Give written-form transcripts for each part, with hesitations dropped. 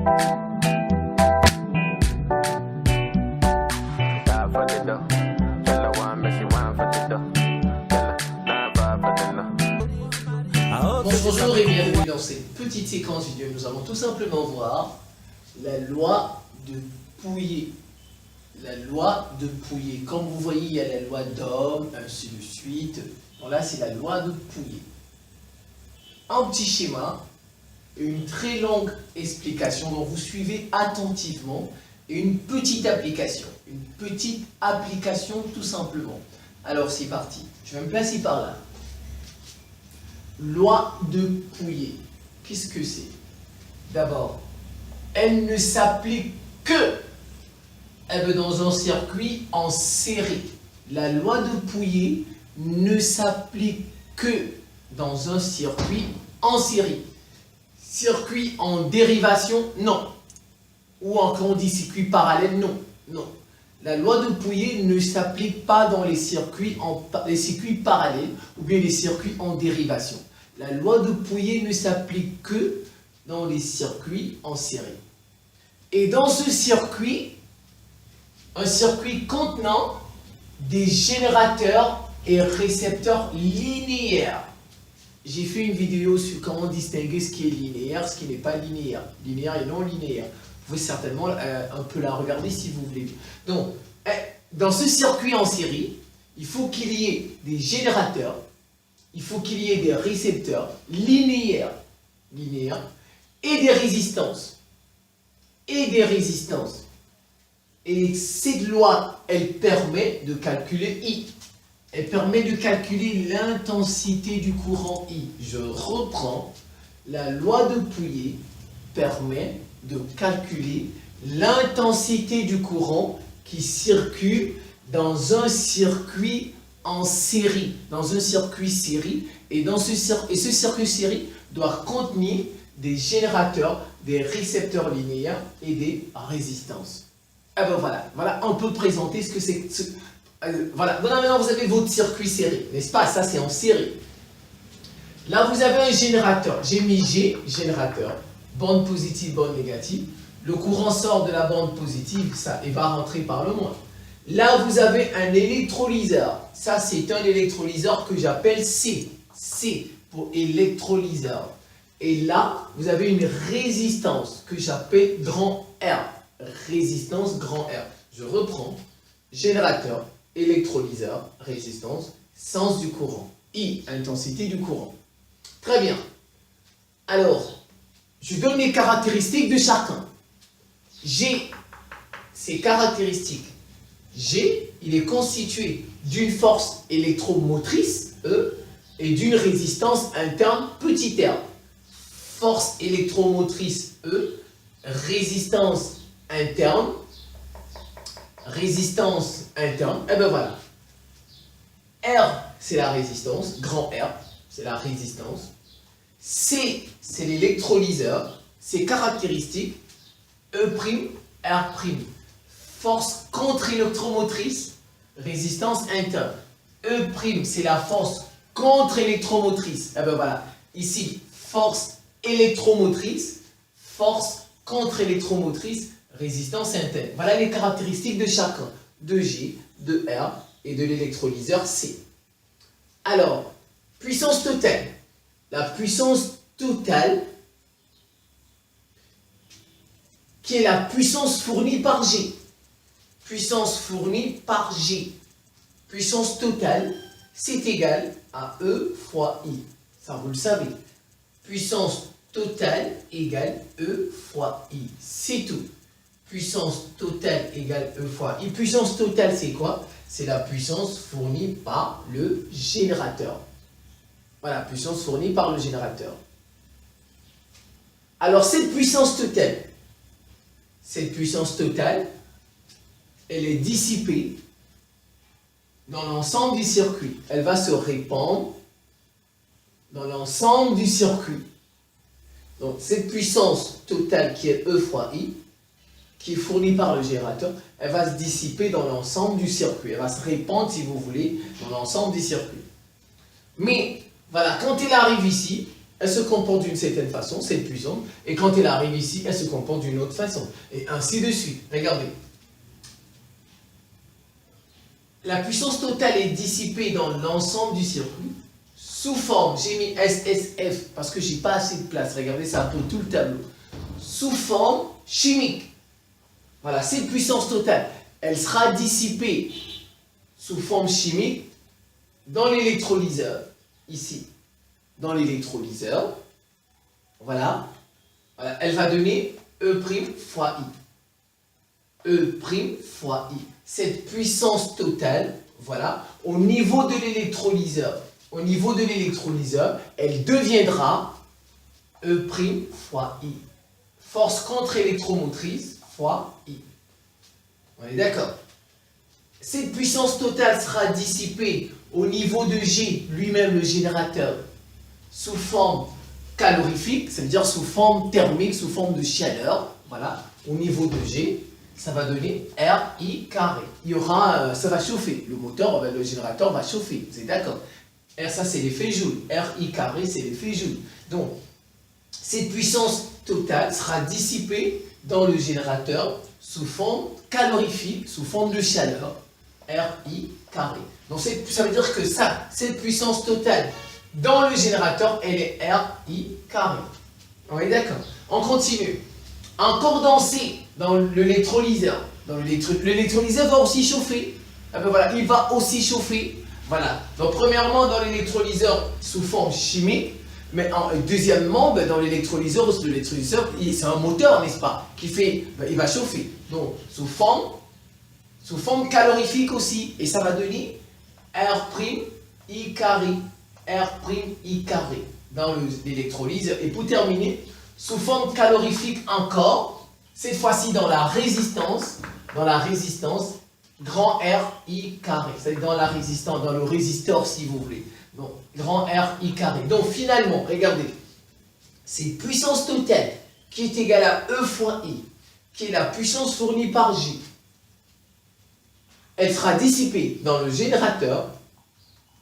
Bonjour et bienvenue dans cette petite séquence vidéo. Nous allons tout simplement voir la loi de Pouillet. La loi de Pouillet. Comme vous voyez, il y a la loi d'Ohm, ainsi de suite. Donc là, c'est la loi de Pouillet. Un petit schéma, une très longue explication dont vous suivez attentivement et une petite application. Une petite application tout simplement. Alors c'est parti. Je vais me placer par là. Loi de Pouillet. Qu'est-ce que c'est? D'abord, elle ne s'applique que dans un circuit en série. La loi de Pouillet ne s'applique que dans un circuit en série. Circuit en dérivation, non. Ou encore on dit circuit parallèle, non. Non. La loi de Pouillet ne s'applique pas dans les circuits parallèles ou bien les circuits en dérivation. La loi de Pouillet ne s'applique que dans les circuits en série. Et dans ce circuit, un circuit contenant des générateurs et récepteurs linéaires. J'ai fait une vidéo sur comment distinguer ce qui est linéaire, ce qui n'est pas linéaire. Linéaire et non linéaire. Vous pouvez certainement un peu la regarder si vous voulez. Donc, dans ce circuit en série, il faut qu'il y ait des générateurs, il faut qu'il y ait des récepteurs linéaires, et des résistances. Et cette loi, elle permet de calculer I. Elle permet de calculer l'intensité du courant I. Je reprends. La loi de Pouillet permet de calculer l'intensité du courant qui circule dans un circuit en série. Dans un circuit série. Et ce circuit série doit contenir des générateurs, des récepteurs linéaires et des résistances. Et ben voilà, on peut présenter ce que c'est. Voilà, maintenant vous avez votre circuit série, n'est-ce pas? Ça c'est en série. Là vous avez un générateur, j'ai mis G, générateur, bande positive, bande négative. Le courant sort de la bande positive, ça, et va rentrer par le moins. Là vous avez un électrolyseur, ça c'est un électrolyseur que j'appelle C. C pour électrolyseur. Et là vous avez une résistance que j'appelle grand R. Résistance grand R. Je reprends, générateur, électrolyseur, résistance, sens du courant. I, intensité du courant. Très bien. Alors, je donne les caractéristiques de chacun. G, ses caractéristiques. G, il est constitué d'une force électromotrice, E, et d'une résistance interne, petit r. Force électromotrice, E, résistance interne, et ben voilà. R, c'est la résistance, grand R, c'est la résistance. C, c'est l'électrolyseur, ses caractéristiques, E', R'. Force contre-électromotrice, résistance interne. E', c'est la force contre-électromotrice. Et ben voilà, ici, force électromotrice, force contre-électromotrice, résistance interne. Voilà les caractéristiques de chacun, de G, de R et de l'électrolyseur C. Alors, puissance totale. La puissance totale, qui est la puissance fournie par G. Puissance fournie par G. Puissance totale, c'est égal à E fois I. Ça, vous le savez. Puissance totale égale E fois I. C'est tout. Puissance totale égale E fois I. Puissance totale, c'est quoi? C'est la puissance fournie par le générateur. Voilà, puissance fournie par le générateur. Alors, cette puissance totale, elle est dissipée dans l'ensemble du circuit. Elle va se répandre dans l'ensemble du circuit. Donc, cette puissance totale qui est E fois I, qui est fournie par le générateur, elle va se dissiper dans l'ensemble du circuit. Elle va se répandre, si vous voulez, dans l'ensemble du circuit. Mais, voilà, quand elle arrive ici, elle se comporte d'une certaine façon, cette puissance, et quand elle arrive ici, elle se comporte d'une autre façon, et ainsi de suite. Regardez. La puissance totale est dissipée dans l'ensemble du circuit, sous forme, j'ai mis SSF, parce que j'ai pas assez de place, regardez, ça pour tout le tableau, sous forme chimique. Voilà, cette puissance totale, elle sera dissipée sous forme chimique dans l'électrolyseur, ici. Dans l'électrolyseur, voilà, elle va donner E' fois I. E' fois I. Cette puissance totale, voilà, au niveau de l'électrolyseur, elle deviendra E' fois I. Force contre-électromotrice fois I. On est d'accord? Cette puissance totale sera dissipée au niveau de G, lui-même le générateur, sous forme calorifique, ça veut dire sous forme thermique, sous forme de chaleur, voilà, au niveau de G, ça va donner RI carré. Il y aura, ça va chauffer, le moteur, le générateur va chauffer, vous êtes d'accord? R, ça c'est l'effet Joule, RI carré c'est l'effet Joule. Donc, cette puissance totale sera dissipée dans le générateur sous forme calorifique, sous forme de chaleur, RI carré. Donc ça veut dire que ça, cette puissance totale dans le générateur, elle est RI carré. On est d'accord? On continue. Un condensé dans l'électrolyseur. L'électrolyseur va aussi chauffer. Ah ben voilà, il va aussi chauffer. Voilà. Donc premièrement, dans l'électrolyseur sous forme chimique. Mais deuxièmement, dans l'électrolyseur, c'est un moteur, n'est-ce pas? Qui fait, il va chauffer. Donc sous forme calorifique aussi. Et ça va donner R' carré. R' carré dans l'électrolyseur. Et pour terminer, sous forme calorifique encore, cette fois-ci dans la résistance, grand RI carré. C'est dans la résistance, dans le résisteur si vous voulez. Donc, grand RI carré. Donc finalement, regardez, c'est puissance totale qui est égale à E fois I, qui est la puissance fournie par G. Elle sera dissipée dans le générateur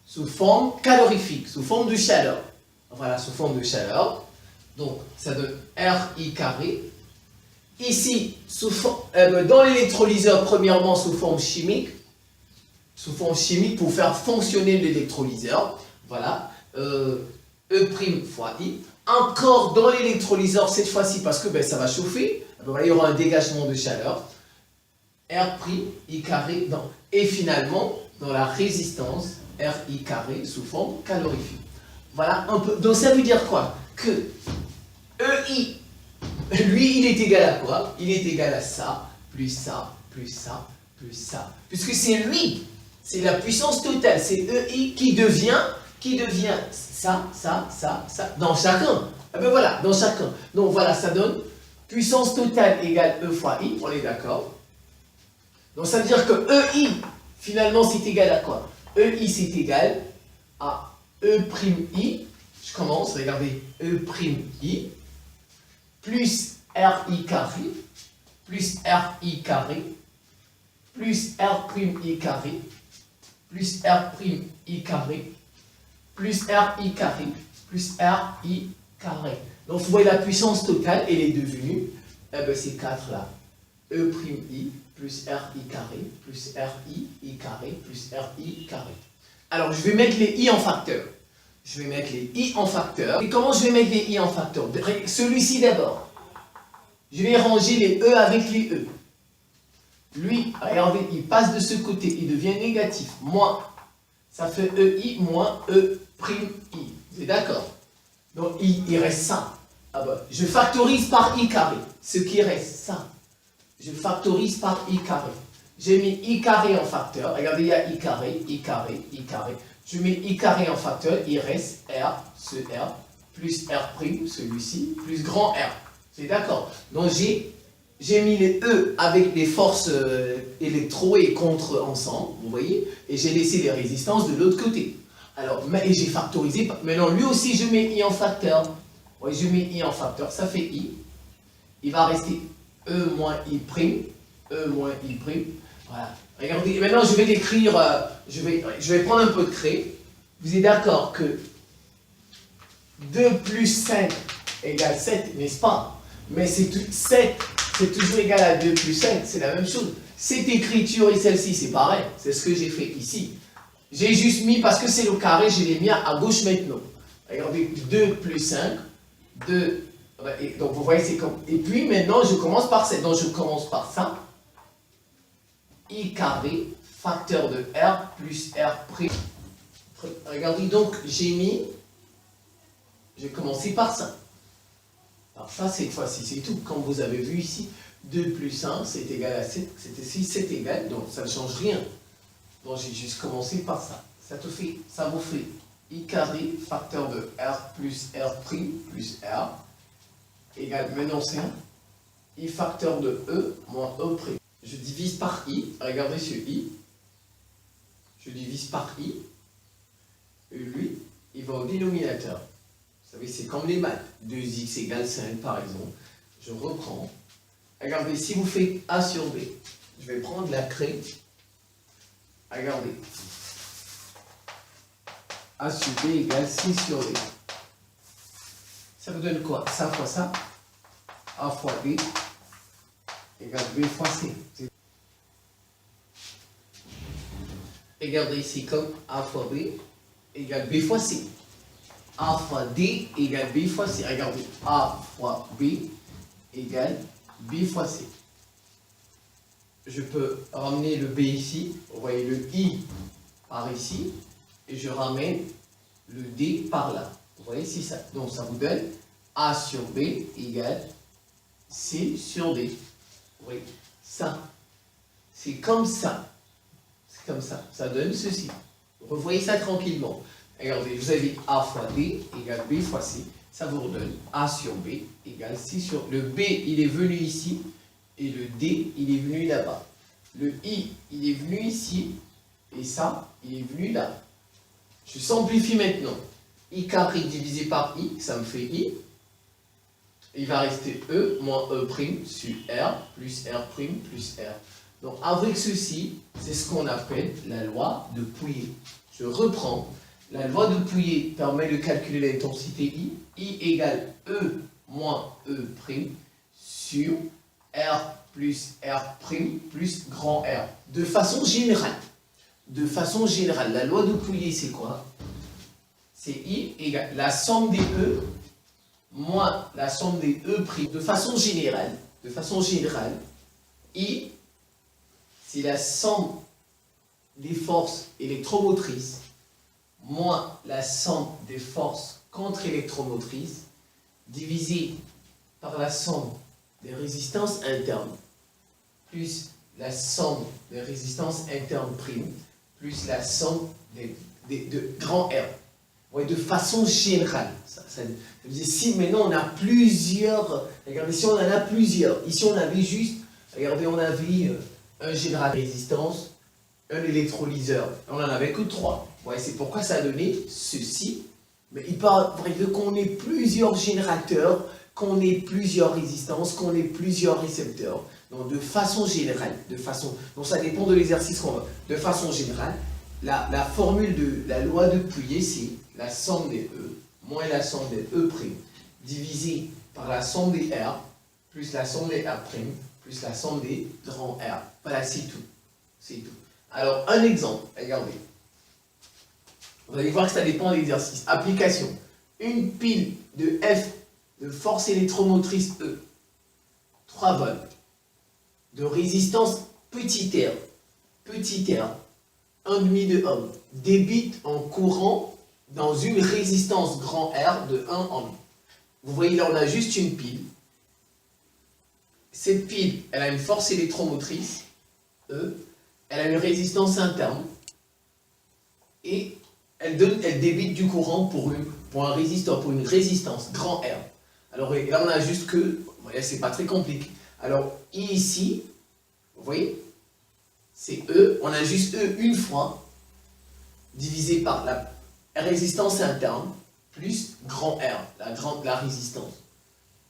sous forme calorifique, sous forme de chaleur. Voilà, sous forme de chaleur. Donc, ça donne RI carré. Ici, dans l'électrolyseur, premièrement, sous forme chimique pour faire fonctionner l'électrolyseur. Voilà, E' fois I. Encore dans l'électrolyseur, cette fois-ci, parce que ça va chauffer, voilà, il y aura un dégagement de chaleur. R' carré. Et finalement, dans la résistance, RI carré sous forme calorifique. Voilà un peu. Donc ça veut dire quoi? Que EI, lui, il est égal à quoi? Il est égal à ça, plus ça, plus ça, plus ça. Puisque c'est lui, c'est la puissance totale, c'est EI qui devient ça, dans chacun. Ah ben voilà, dans chacun. Donc voilà, ça donne puissance totale égale E fois I, on est d'accord? Donc ça veut dire que EI, finalement, c'est égal à quoi? EI, c'est égal à E'I. Je commence, regardez, E'I plus RI carré, plus RI carré, plus R'I carré, plus R'I carré, plus RI carré, plus RI carré. Donc, vous voyez la puissance totale, elle est devenue, ces quatre-là. E'I plus RI carré, plus RI carré, plus RI carré. Alors, je vais mettre les I en facteur. Et comment je vais mettre les I en facteur? Celui-ci d'abord. Je vais ranger les E avec les E. Lui, regardez, il passe de ce côté, il devient négatif. Moins, ça fait EI moins E'I. Vous êtes d'accord? Donc, il reste ça. Ah ben, je factorise par I carré. Ce qui reste, ça. Je factorise par I carré. J'ai mis I carré en facteur. Regardez, il y a I carré, I carré, I carré. Je mets I carré en facteur. Il reste R, ce R, plus R', celui-ci, plus grand R. C'est d'accord? Donc, j'ai mis les E avec les forces électro et contre ensemble, vous voyez? Et j'ai laissé les résistances de l'autre côté. Alors, et j'ai factorisé. Maintenant, lui aussi, je mets I en facteur. Oui, je mets I en facteur. Ça fait I. Il va rester E moins I'. E moins I'. Voilà. Regardez, maintenant je vais l'écrire, je vais prendre un peu de craie. Vous êtes d'accord que 2 plus 5 égale 7, n'est-ce pas? Mais 7, c'est toujours égal à 2 plus 5, c'est la même chose. Cette écriture et celle-ci, c'est pareil. C'est ce que j'ai fait ici. J'ai juste mis, parce que c'est le carré, je l'ai mis à gauche maintenant. Regardez, 2 plus 5, 2, et donc vous voyez, c'est comme... Et puis maintenant, je commence par 7, donc je commence par ça. I carré, facteur de R plus R prime. Regardez, donc j'ai commencé par ça. Alors ça, cette fois-ci, c'est tout. Comme vous avez vu ici, 2 plus 1, c'est égal à 7. C'était 6, c'est égal, donc ça ne change rien. Donc j'ai juste commencé par ça. Ça vous fait I carré, facteur de R plus R prime plus R, égale, maintenant c'est 1, I facteur de E moins E prime. Je divise par I, regardez ce I. Je divise par I. Et lui, il va au dénominateur. Vous savez, c'est comme les maths. 2x égale 5 par exemple. Je reprends. Regardez, si vous faites A sur B, je vais prendre la craie. Regardez. A sur B égale 6 sur B. Ça vous donne quoi? Ça fois ça. A fois B égale B fois C. Regardez ici comme A fois B égale B fois C. A fois D égale B fois C. Regardez, A fois B égale B fois C. Je peux ramener le B ici. Vous voyez le I par ici. Et je ramène le D par là. Vous voyez, c'est ça. Donc ça vous donne A sur B égale C sur D. Vous voyez, ça. C'est comme ça. C'est comme ça. Ça donne ceci. Revoyez ça tranquillement. Regardez, vous avez A fois D égale B fois C. Ça vous redonne A sur B égale C sur... Le B, il est venu ici. Et le D, il est venu là-bas. Le I, il est venu ici. Et ça, il est venu là. Je simplifie maintenant. I carré divisé par I, ça me fait I. Il va rester E moins E prime sur R plus R prime plus R. Donc avec ceci, c'est ce qu'on appelle la loi de Pouillet. Je reprends. La loi de Pouillet permet de calculer l'intensité I. I égale E moins E prime sur R plus R prime plus grand R. De façon générale. De façon générale, la loi de Pouillet, c'est quoi? C'est I égale la somme des E moins la somme des E prime. De façon générale, I, c'est la somme des forces électromotrices moins la somme des forces contre-électromotrices divisé par la somme des résistances internes plus la somme des résistances internes prime plus la somme de grand R. Ouais, de façon générale. Ça veut dire, si maintenant on a plusieurs, regardez, si on en a plusieurs, ici on avait juste, regardez, on avait un générateur de résistance, un électrolyseur, on n'en avait que 3. Ouais, c'est pourquoi ça a donné ceci. Mais il parle vrai qu'on ait plusieurs générateurs, qu'on ait plusieurs résistances, qu'on ait plusieurs récepteurs. Donc de façon générale, donc ça dépend de l'exercice qu'on va. De façon générale, la formule de la loi de Pouillet, c'est la somme des E moins la somme des E' divisé par la somme des R plus la somme des R' plus la somme des grands R. Voilà, c'est tout. C'est tout. Alors, un exemple, regardez. Vous allez voir que ça dépend de l'exercice. Application. Une pile de F de force électromotrice E, 3 volts, de résistance petit r, 1,5 de ohm, débite en courant dans une résistance grand R de 1 ohm. Vous voyez là, on a juste une pile. Cette pile, elle a une force électromotrice, E, elle a une résistance interne, et elle débite du courant pour un résisteur, pour une résistance grand R. Alors là, on a juste que, vous voyez, c'est pas très compliqué. Alors, ici, vous voyez, c'est E, on a juste E une fois, divisé par la résistance interne, plus grand R, la résistance.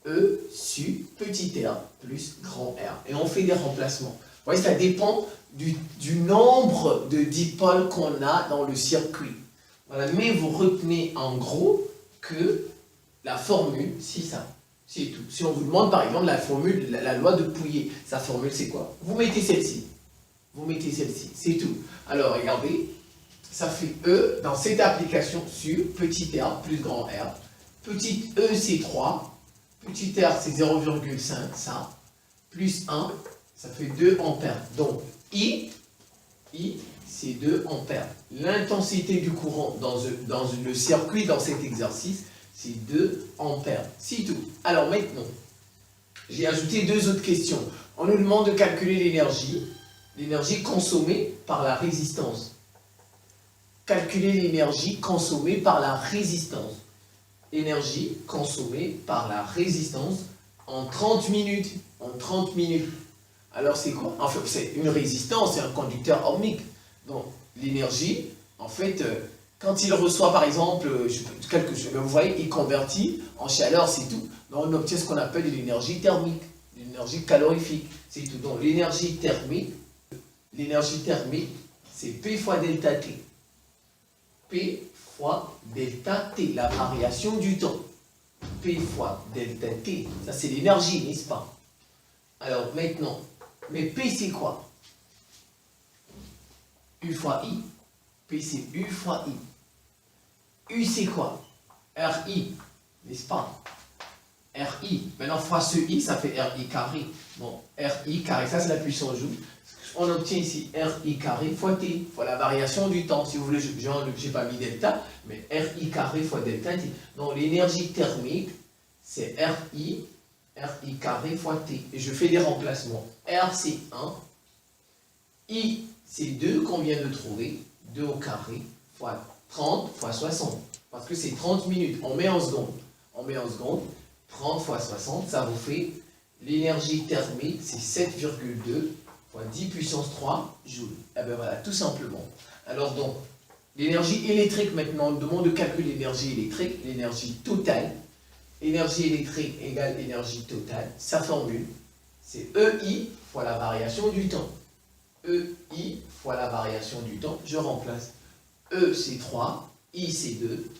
E sur petit r, plus grand R. Et on fait des remplacements. Vous voyez, ça dépend du nombre de dipôles qu'on a dans le circuit. Voilà, mais vous retenez en gros que La formule, c'est ça. C'est tout. Si on vous demande par exemple la formule, la loi de Pouillet, sa formule c'est quoi? Vous mettez celle-ci. Vous mettez celle-ci, c'est tout. Alors regardez, ça fait E dans cette application sur petit r plus grand R. Petit E c'est 3, petit r c'est 0,5, ça, plus 1, ça fait 2 ampères. Donc I c'est 2 ampères. L'intensité du courant dans le circuit, dans cet exercice, c'est 2 ampères. C'est tout. Alors maintenant, j'ai ajouté deux autres questions. On nous demande de calculer l'énergie consommée par la résistance. Calculer l'énergie consommée par la résistance. Énergie consommée par la résistance en 30 minutes. En 30 minutes. Alors c'est quoi? En fait, c'est une résistance, c'est un conducteur ohmique. Donc l'énergie, en fait, quand il reçoit par exemple quelque chose, vous voyez, il convertit en chaleur, c'est tout. Donc on obtient ce qu'on appelle de l'énergie thermique, l'énergie calorifique, c'est tout. Donc l'énergie thermique, c'est P fois delta T. P fois delta T, la variation du temps. P fois delta T, ça c'est l'énergie, n'est-ce pas? Alors maintenant, mais P c'est quoi? U fois I. P c'est U fois I. U c'est quoi? RI, n'est-ce pas? RI. Maintenant fois ce I, ça fait RI carré. Bon, RI carré, ça c'est la puissance joule. On obtient ici RI carré fois T, fois la variation du temps. Si vous voulez, je n'ai pas mis delta, mais RI carré fois delta T. Donc l'énergie thermique, c'est RI carré fois T. Et je fais des remplacements. R c'est 1. I c'est 2 qu'on vient de trouver. 2 au carré fois 30 fois 60. Parce que c'est 30 minutes. On met en secondes. 30 fois 60, ça vous fait l'énergie thermique, c'est 7,2 fois 10 puissance 3 joules. Et bien voilà, tout simplement. Alors donc, l'énergie électrique maintenant, on demande de calculer l'énergie électrique, l'énergie totale. Énergie électrique égale énergie totale. Sa formule, c'est EI fois la variation du temps. EI fois la variation du temps, je remplace. E c'est 3, I c'est 2.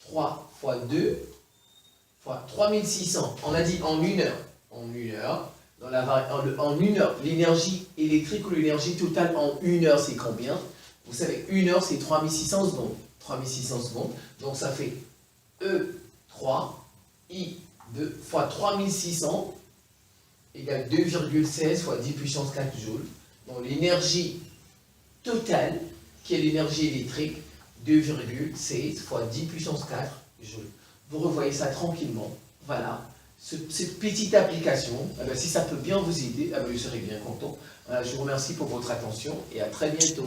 3 fois 2 fois 3600. On a dit en une heure. En une heure. En une heure, l'énergie électrique ou l'énergie totale en une heure, c'est combien? Vous savez, une heure, c'est 3600 secondes. 3600 secondes. Donc ça fait E3, I2 fois 3600 égale 2,16 fois 10 puissance 4 joules. Donc l'énergie totale, qui est l'énergie électrique, 2,16 fois 10 puissance 4 joules. Vous revoyez ça tranquillement. Voilà. Cette petite application, si ça peut bien vous aider, je serai bien content. Je vous remercie pour votre attention et à très bientôt.